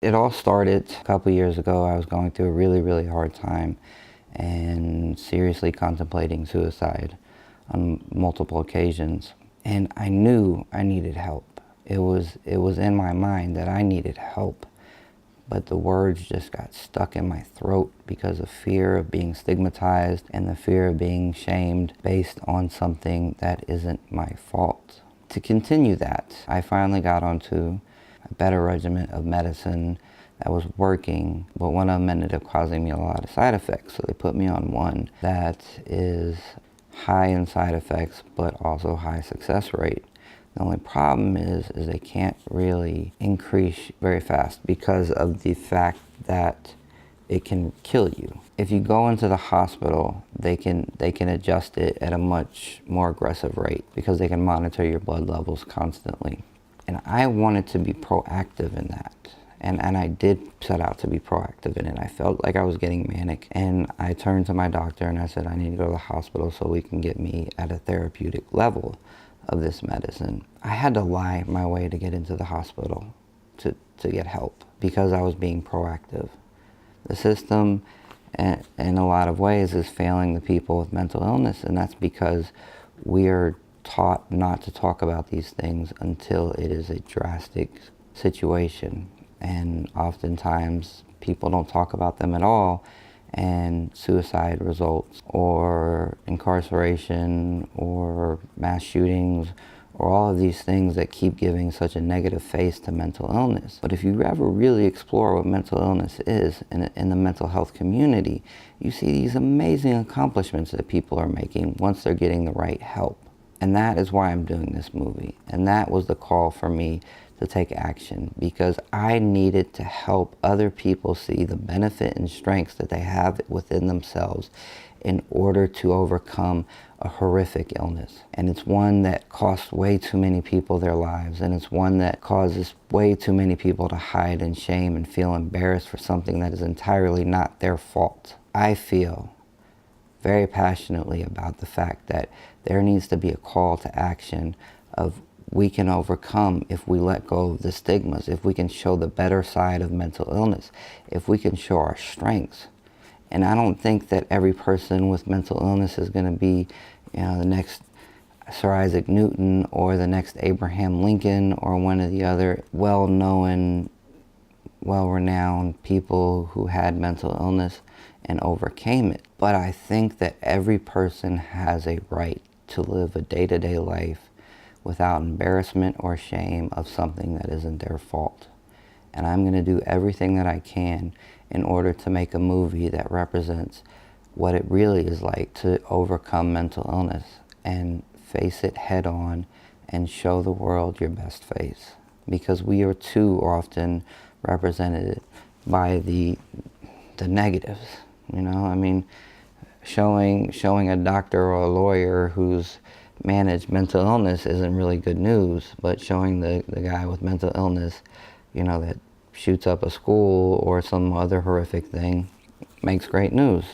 It all started a couple years ago. I was going through a really, really hard time and seriously contemplating suicide on multiple occasions. And I knew I needed help. It was in my mind that I needed help, but the words just got stuck in my throat because of fear of being stigmatized and the fear of being shamed based on something that isn't my fault. To continue that, I finally got onto a better regimen of medicine that was working, but one of them ended up causing me a lot of side effects. So they put me on one that is high in side effects, but also high success rate. The only problem is they can't really increase very fast because of the fact that it can kill you. If you go into the hospital, they can adjust it at a much more aggressive rate because they can monitor your blood levels constantly. And I wanted to be proactive in that. And I did set out to be proactive in it. I felt like I was getting manic, and I turned to my doctor and I said, I need to go to the hospital so we can get me at a therapeutic level of this medicine. I had to lie my way to get into the hospital to get help because I was being proactive. The system, in a lot of ways, is failing the people with mental illness, and that's because we are taught not to talk about these things until it is a drastic situation. And oftentimes people don't talk about them at all, and suicide results, or incarceration, or mass shootings, or all of these things that keep giving such a negative face to mental illness. But if you ever really explore what mental illness is in the mental health community, you see these amazing accomplishments that people are making once they're getting the right help. And that is why I'm doing this movie. And that was the call for me to take action, because I needed to help other people see the benefit and strengths that they have within themselves in order to overcome a horrific illness. And it's one that costs way too many people their lives, and it's one that causes way too many people to hide in shame and feel embarrassed for something that is entirely not their fault. I feel very passionately about the fact that there needs to be a call to action of we can overcome if we let go of the stigmas, if we can show the better side of mental illness, if we can show our strengths. And I don't think that every person with mental illness is going to be, the next Sir Isaac Newton or the next Abraham Lincoln or one of the other well-known, well-renowned people who had mental illness and overcame it. But I think that every person has a right to live a day-to-day life without embarrassment or shame of something that isn't their fault. And I'm going to do everything that I can in order to make a movie that represents what it really is like to overcome mental illness and face it head on and show the world your best face. Because we are too often represented by the negatives, showing a doctor or a lawyer who's managed mental illness isn't really good news, but showing the guy with mental illness, that shoots up a school or some other horrific thing makes great news.